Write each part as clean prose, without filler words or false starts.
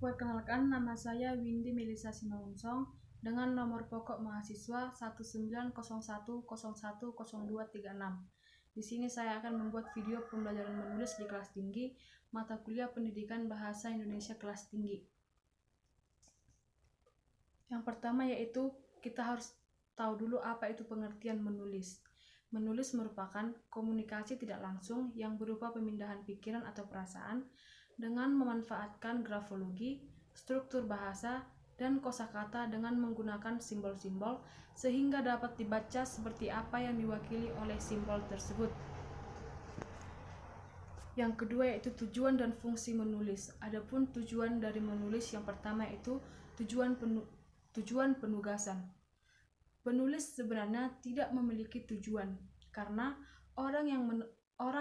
Perkenalkan, nama saya Windy Melisa Simangunsong dengan nomor pokok mahasiswa 19010100236. Di sini saya akan membuat video pembelajaran menulis di kelas tinggi, mata kuliah Pendidikan Bahasa Indonesia kelas tinggi. Yang pertama yaitu kita harus tahu dulu apa itu pengertian menulis. Menulis merupakan komunikasi tidak langsung yang berupa pemindahan pikiran atau perasaan dengan memanfaatkan grafologi, struktur bahasa, dan kosakata dengan menggunakan simbol-simbol sehingga dapat dibaca seperti apa yang diwakili oleh simbol tersebut. Yang kedua yaitu tujuan dan fungsi menulis. Adapun tujuan dari menulis yang pertama yaitu tujuan penugasan. Penulis sebenarnya tidak memiliki tujuan karena orang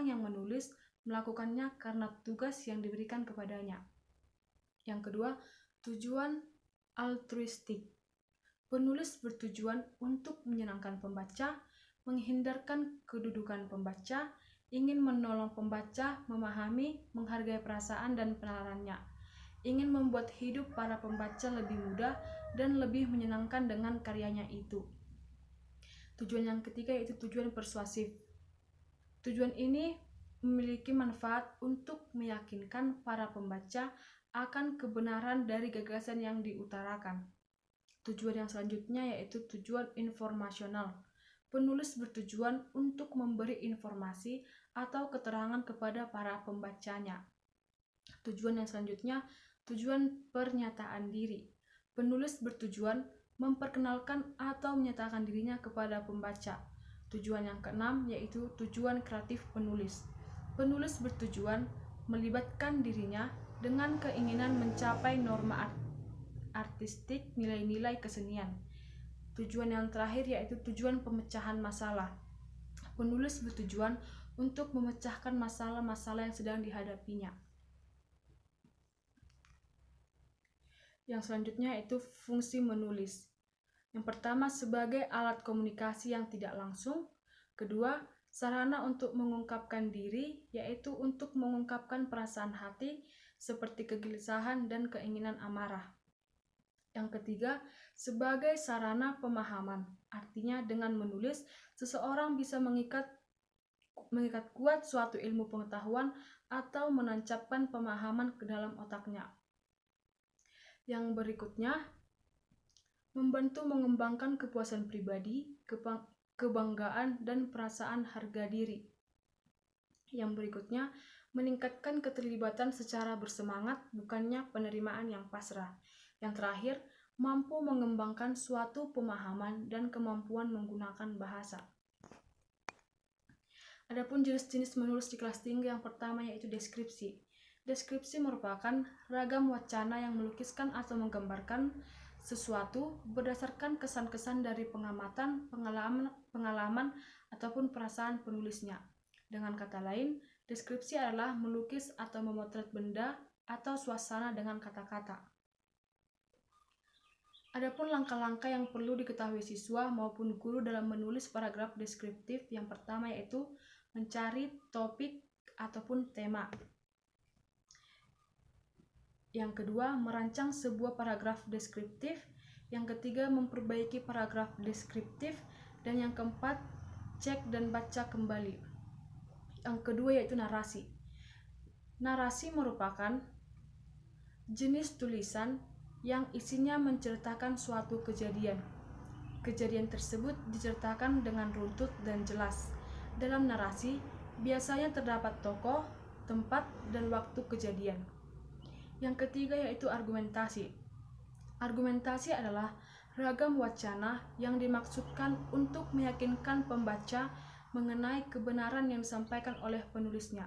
yang menulis melakukannya karena tugas yang diberikan kepadanya. Yang kedua, tujuan altruistik. Penulis bertujuan untuk menyenangkan pembaca, menghindarkan kedudukan pembaca, ingin menolong pembaca memahami, menghargai perasaan dan penalarannya, ingin membuat hidup para pembaca lebih mudah dan lebih menyenangkan dengan karyanya itu. Tujuan yang ketiga yaitu tujuan persuasif. Tujuan ini memiliki manfaat untuk meyakinkan para pembaca akan kebenaran dari gagasan yang diutarakan. Tujuan yang selanjutnya yaitu tujuan informasional. Penulis bertujuan untuk memberi informasi atau keterangan kepada para pembacanya. Tujuan yang selanjutnya, tujuan pernyataan diri. Penulis bertujuan memperkenalkan atau menyatakan dirinya kepada pembaca. Tujuan yang keenam yaitu tujuan kreatif penulis. Penulis bertujuan melibatkan dirinya dengan keinginan mencapai norma artistik, nilai-nilai kesenian. Tujuan yang terakhir yaitu tujuan pemecahan masalah. Penulis bertujuan untuk memecahkan masalah-masalah yang sedang dihadapinya. Yang selanjutnya yaitu fungsi menulis. Yang pertama, sebagai alat komunikasi yang tidak langsung. Kedua, sarana untuk mengungkapkan diri, yaitu untuk mengungkapkan perasaan hati seperti kegelisahan dan keinginan amarah. Yang ketiga, sebagai sarana pemahaman. Artinya dengan menulis, seseorang bisa mengikat kuat suatu ilmu pengetahuan atau menancapkan pemahaman ke dalam otaknya. Yang berikutnya, membantu mengembangkan kepuasan pribadi, kebanggaan, dan perasaan harga diri. Yang berikutnya, meningkatkan keterlibatan secara bersemangat, bukannya penerimaan yang pasrah. Yang terakhir, mampu mengembangkan suatu pemahaman dan kemampuan menggunakan bahasa. Adapun jenis-jenis menulis di kelas tinggi yang pertama yaitu deskripsi. Deskripsi merupakan ragam wacana yang melukiskan atau menggambarkan sesuatu berdasarkan kesan-kesan dari pengamatan, pengalaman ataupun perasaan penulisnya. Dengan kata lain, deskripsi adalah melukis atau memotret benda atau suasana dengan kata-kata. Adapun langkah-langkah yang perlu diketahui siswa maupun guru dalam menulis paragraf deskriptif yang pertama yaitu mencari topik ataupun tema. Yang kedua, merancang sebuah paragraf deskriptif. Yang ketiga, memperbaiki paragraf deskriptif. Dan yang keempat, cek dan baca kembali. Yang kedua yaitu narasi. Narasi merupakan jenis tulisan yang isinya menceritakan suatu kejadian. Kejadian tersebut diceritakan dengan runtut dan jelas. Dalam narasi, biasanya terdapat tokoh, tempat, dan waktu kejadian. Yang ketiga yaitu argumentasi. Argumentasi adalah ragam wacana yang dimaksudkan untuk meyakinkan pembaca mengenai kebenaran yang disampaikan oleh penulisnya.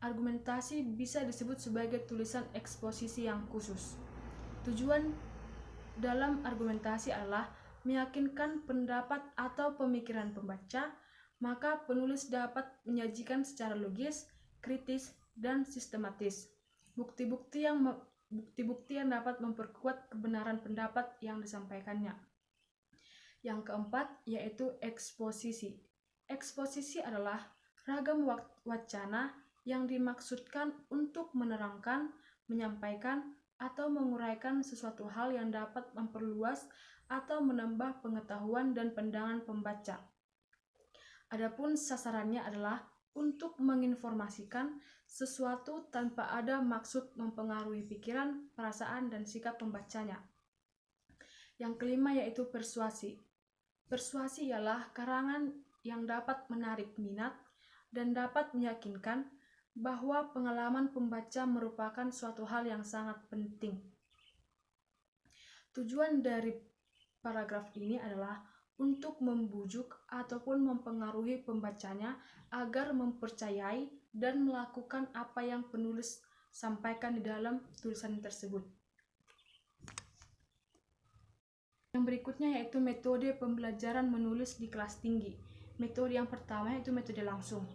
Argumentasi bisa disebut sebagai tulisan eksposisi yang khusus. Tujuan dalam argumentasi adalah meyakinkan pendapat atau pemikiran pembaca, maka penulis dapat menyajikan secara logis, kritis, dan sistematis bukti-bukti yang dapat memperkuat kebenaran pendapat yang disampaikannya. Yang keempat yaitu eksposisi. Eksposisi adalah ragam wacana yang dimaksudkan untuk menerangkan, menyampaikan, atau menguraikan sesuatu hal yang dapat memperluas atau menambah pengetahuan dan pandangan pembaca. Adapun sasarannya adalah untuk menginformasikan sesuatu tanpa ada maksud mempengaruhi pikiran, perasaan, dan sikap pembacanya. Yang kelima yaitu persuasi. Persuasi ialah karangan yang dapat menarik minat dan dapat meyakinkan bahwa pengalaman pembaca merupakan suatu hal yang sangat penting. Tujuan dari paragraf ini adalah untuk membujuk ataupun mempengaruhi pembacanya agar mempercayai dan melakukan apa yang penulis sampaikan di dalam tulisan tersebut. Yang berikutnya yaitu metode pembelajaran menulis di kelas tinggi. Metode yang pertama yaitu metode langsung.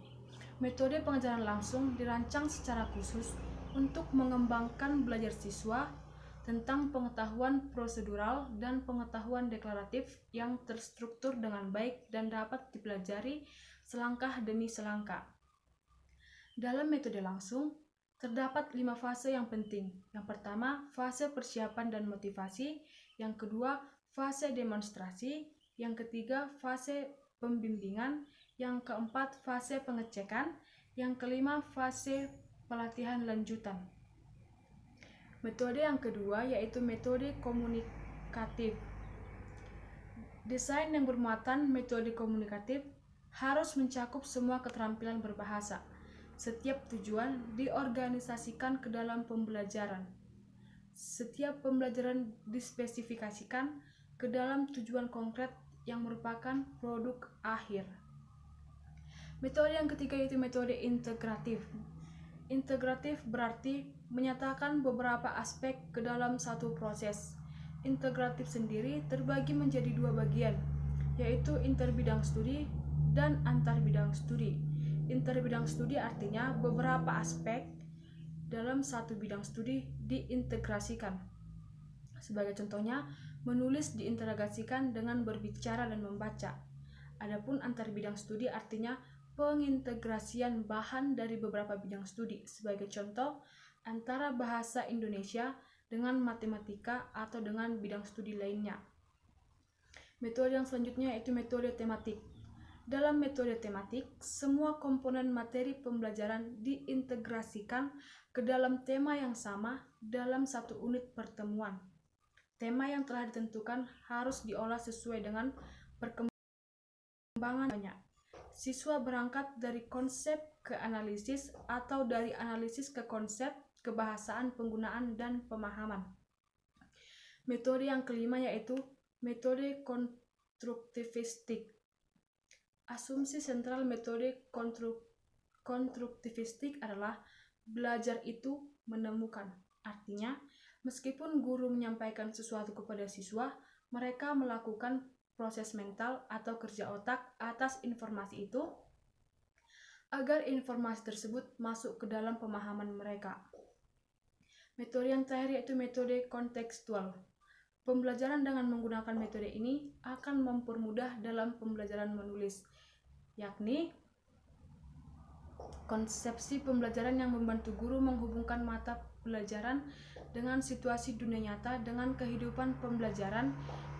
Metode pengajaran langsung dirancang secara khusus untuk mengembangkan belajar siswa tentang pengetahuan prosedural dan pengetahuan deklaratif yang terstruktur dengan baik dan dapat dipelajari selangkah demi selangkah. Dalam metode langsung, terdapat 5 fase yang penting. Yang pertama, fase persiapan dan motivasi. Yang kedua, fase demonstrasi. Yang ketiga, fase pembimbingan. Yang keempat, fase pengecekan. Yang kelima, fase pelatihan lanjutan. Metode yang kedua yaitu metode komunikatif. Desain yang bermuatan metode komunikatif harus mencakup semua keterampilan berbahasa. Setiap tujuan diorganisasikan ke dalam pembelajaran. Setiap pembelajaran dispesifikasikan ke dalam tujuan konkret yang merupakan produk akhir. Metode yang ketiga yaitu metode integratif. Integratif berarti menyatakan beberapa aspek ke dalam satu proses. Integratif sendiri terbagi menjadi 2 bagian, yaitu interbidang studi dan antarbidang studi. Interbidang studi artinya beberapa aspek dalam satu bidang studi diintegrasikan. Sebagai contohnya, menulis diintegrasikan dengan berbicara dan membaca. Adapun antarbidang studi artinya pengintegrasian bahan dari beberapa bidang studi. Sebagai contoh, antara bahasa Indonesia dengan matematika atau dengan bidang studi lainnya. Metode yang selanjutnya yaitu metode tematik. Dalam metode tematik, semua komponen materi pembelajaran diintegrasikan ke dalam tema yang sama dalam satu unit pertemuan. Tema yang telah ditentukan harus diolah sesuai dengan perkembangan banyak. Siswa berangkat dari konsep ke analisis atau dari analisis ke konsep, kebahasaan, penggunaan, dan pemahaman. Metode yang kelima yaitu metode konstruktivistik. Asumsi sentral metode konstruktivistik adalah belajar itu menemukan. Artinya, meskipun guru menyampaikan sesuatu kepada siswa, mereka melakukan proses mental atau kerja otak atas informasi itu agar informasi tersebut masuk ke dalam pemahaman mereka. Metode yang terakhir yaitu metode kontekstual. Pembelajaran dengan menggunakan metode ini akan mempermudah dalam pembelajaran menulis, yakni konsepsi pembelajaran yang membantu guru menghubungkan mata pelajaran dengan situasi dunia nyata dengan kehidupan pembelajaran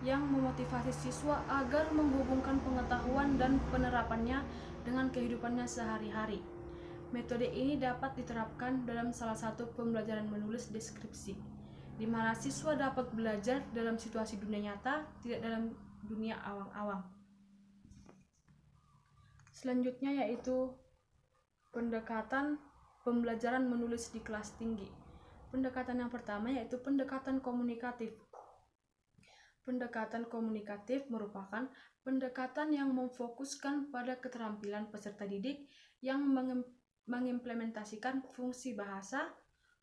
yang memotivasi siswa agar menghubungkan pengetahuan dan penerapannya dengan kehidupannya sehari-hari. Metode ini dapat diterapkan dalam salah satu pembelajaran menulis deskripsi, di mana siswa dapat belajar dalam situasi dunia nyata, tidak dalam dunia awang-awang. Selanjutnya yaitu pendekatan pembelajaran menulis di kelas tinggi. Pendekatan yang pertama yaitu pendekatan komunikatif. Pendekatan komunikatif merupakan pendekatan yang memfokuskan pada keterampilan peserta didik yang mengimplementasikan fungsi bahasa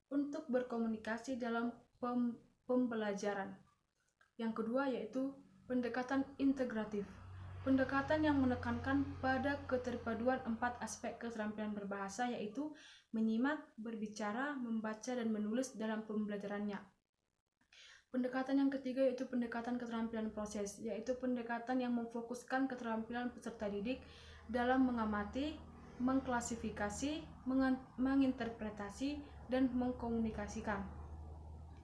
untuk berkomunikasi dalam pembelajaran. Yang kedua yaitu pendekatan integratif. Pendekatan yang menekankan pada keterpaduan 4 aspek keterampilan berbahasa yaitu menyimak, berbicara, membaca, dan menulis dalam pembelajarannya. Pendekatan yang ketiga yaitu pendekatan keterampilan proses, yaitu pendekatan yang memfokuskan keterampilan peserta didik dalam mengamati, mengklasifikasi, menginterpretasi, dan mengkomunikasikan.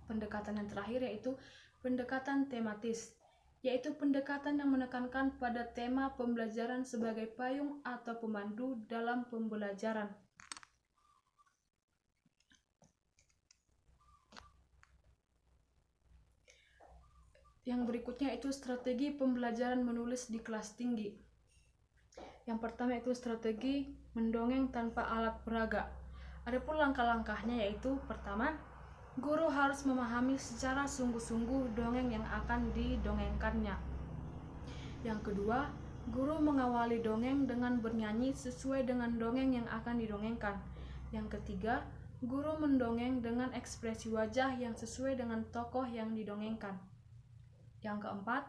Pendekatan yang terakhir yaitu pendekatan tematis, yaitu pendekatan yang menekankan pada tema pembelajaran sebagai payung atau pemandu dalam pembelajaran. Yang berikutnya itu strategi pembelajaran menulis di kelas tinggi. Yang pertama itu strategi mendongeng tanpa alat peraga. Adapun langkah-langkahnya yaitu pertama, guru harus memahami secara sungguh-sungguh dongeng yang akan didongengkannya. Yang kedua, guru mengawali dongeng dengan bernyanyi sesuai dengan dongeng yang akan didongengkan. Yang ketiga, guru mendongeng dengan ekspresi wajah yang sesuai dengan tokoh yang didongengkan. Yang keempat,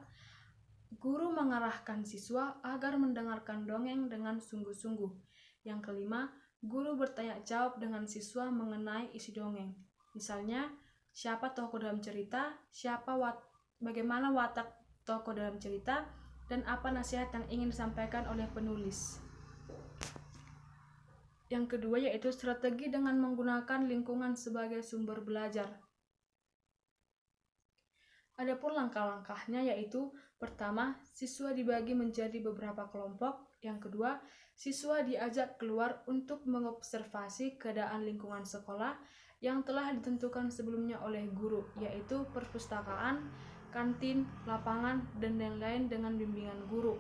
guru mengarahkan siswa agar mendengarkan dongeng dengan sungguh-sungguh. Yang kelima, guru bertanya jawab dengan siswa mengenai isi dongeng. Misalnya, siapa tokoh dalam cerita, bagaimana watak tokoh dalam cerita, dan apa nasihat yang ingin disampaikan oleh penulis. Yang kedua yaitu strategi dengan menggunakan lingkungan sebagai sumber belajar. Adapun langkah-langkahnya yaitu pertama, siswa dibagi menjadi beberapa kelompok. Yang kedua, siswa diajak keluar untuk mengobservasi keadaan lingkungan sekolah yang telah ditentukan sebelumnya oleh guru, yaitu perpustakaan, kantin, lapangan, dan lain-lain dengan bimbingan guru.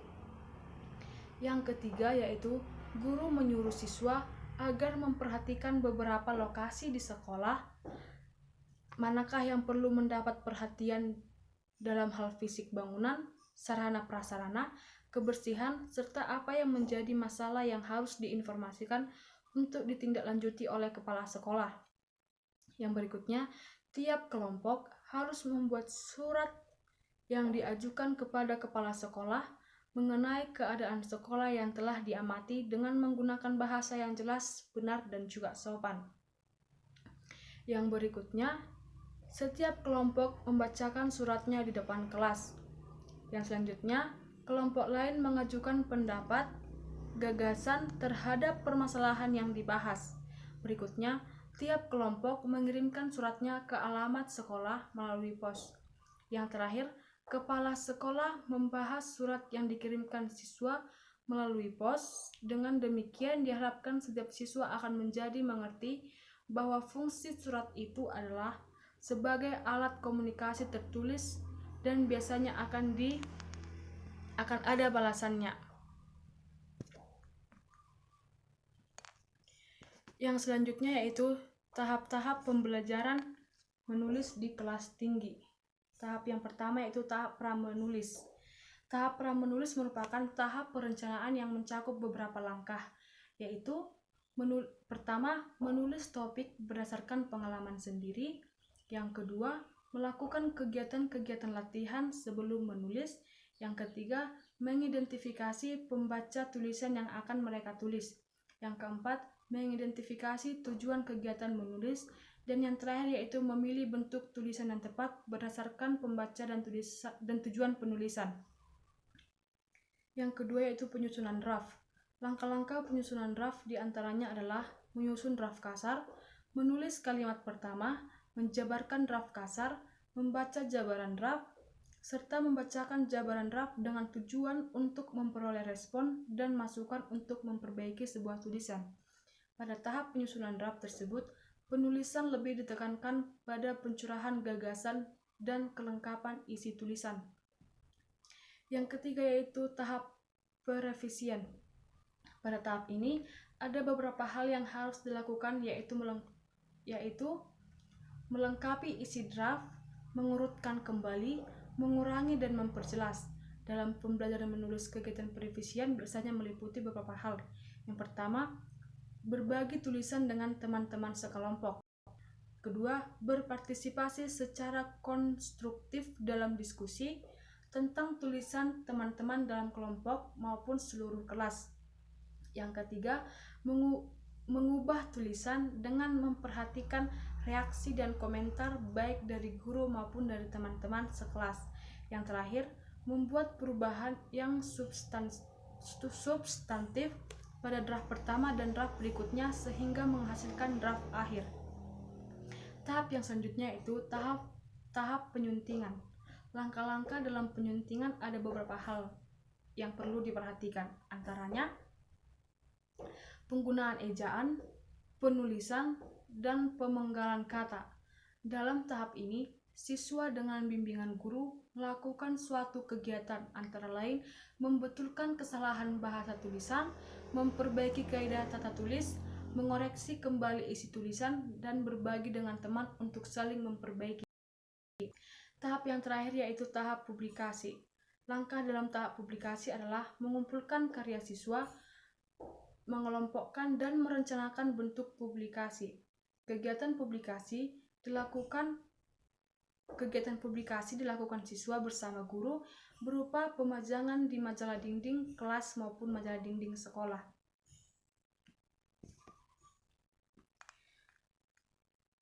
Yang ketiga yaitu guru menyuruh siswa agar memperhatikan beberapa lokasi di sekolah, manakah yang perlu mendapat perhatian dalam hal fisik bangunan, sarana prasarana, kebersihan, serta apa yang menjadi masalah yang harus diinformasikan untuk ditindaklanjuti oleh kepala sekolah. Yang berikutnya, tiap kelompok harus membuat surat yang diajukan kepada kepala sekolah mengenai keadaan sekolah yang telah diamati dengan menggunakan bahasa yang jelas, benar, dan juga sopan. Yang berikutnya, setiap kelompok membacakan suratnya di depan kelas. Yang selanjutnya, kelompok lain mengajukan pendapat, gagasan terhadap permasalahan yang dibahas. Berikutnya, tiap kelompok mengirimkan suratnya ke alamat sekolah melalui pos. Yang terakhir, kepala sekolah membahas surat yang dikirimkan siswa melalui pos. Dengan demikian diharapkan setiap siswa akan menjadi mengerti bahwa fungsi surat itu adalah sebagai alat komunikasi tertulis dan biasanya akan ada balasannya. Yang selanjutnya yaitu tahap-tahap pembelajaran menulis di kelas tinggi. Tahap yang pertama yaitu tahap pra-menulis. Tahap pra-menulis merupakan tahap perencanaan yang mencakup beberapa langkah, yaitu pertama, menulis topik berdasarkan pengalaman sendiri. Yang kedua, melakukan kegiatan-kegiatan latihan sebelum menulis. Yang ketiga, mengidentifikasi pembaca tulisan yang akan mereka tulis. Yang keempat, mengidentifikasi tujuan kegiatan menulis. Dan yang terakhir yaitu memilih bentuk tulisan yang tepat berdasarkan pembaca dan tujuan penulisan. Yang kedua yaitu penyusunan draft. Langkah-langkah penyusunan draft diantaranya adalah menyusun draft kasar, menulis kalimat pertama, menjabarkan draft kasar, membaca jabaran draft, serta membacakan jabaran draft dengan tujuan untuk memperoleh respon dan masukan untuk memperbaiki sebuah tulisan. Pada tahap penyusunan draft tersebut, penulisan lebih ditekankan pada pencurahan gagasan dan kelengkapan isi tulisan. Yang ketiga yaitu tahap perevisian. Pada tahap ini, ada beberapa hal yang harus dilakukan yaitu melengkapi isi draft, mengurutkan kembali, mengurangi dan memperjelas. Dalam pembelajaran menulis kegiatan perevisian biasanya meliputi beberapa hal. Yang pertama, berbagi tulisan dengan teman-teman sekelompok. Kedua, berpartisipasi secara konstruktif dalam diskusi tentang tulisan teman-teman dalam kelompok maupun seluruh kelas. Yang ketiga, mengubah tulisan dengan memperhatikan reaksi dan komentar baik dari guru maupun dari teman-teman sekelas. Yang terakhir, membuat perubahan yang substantif pada draft pertama dan draft berikutnya sehingga menghasilkan draft akhir. Tahap yang selanjutnya itu tahap penyuntingan. Langkah-langkah dalam penyuntingan ada beberapa hal yang perlu diperhatikan, antaranya penggunaan ejaan, penulisan, dan pemenggalan kata. Dalam tahap ini, siswa dengan bimbingan guru melakukan suatu kegiatan antara lain membetulkan kesalahan bahasa tulisan, memperbaiki kaidah tata tulis, mengoreksi kembali isi tulisan, dan berbagi dengan teman untuk saling memperbaiki. Tahap yang terakhir yaitu tahap publikasi. Langkah dalam tahap publikasi adalah mengumpulkan karya siswa, mengelompokkan dan merencanakan bentuk publikasi. Kegiatan publikasi dilakukan siswa bersama guru berupa pemajangan di majalah dinding kelas maupun majalah dinding sekolah.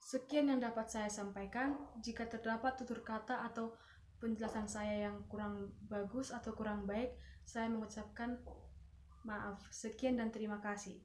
Sekian yang dapat saya sampaikan. Jika terdapat tutur kata atau penjelasan saya yang kurang bagus atau kurang baik, saya mengucapkan maaf. Sekian dan terima kasih.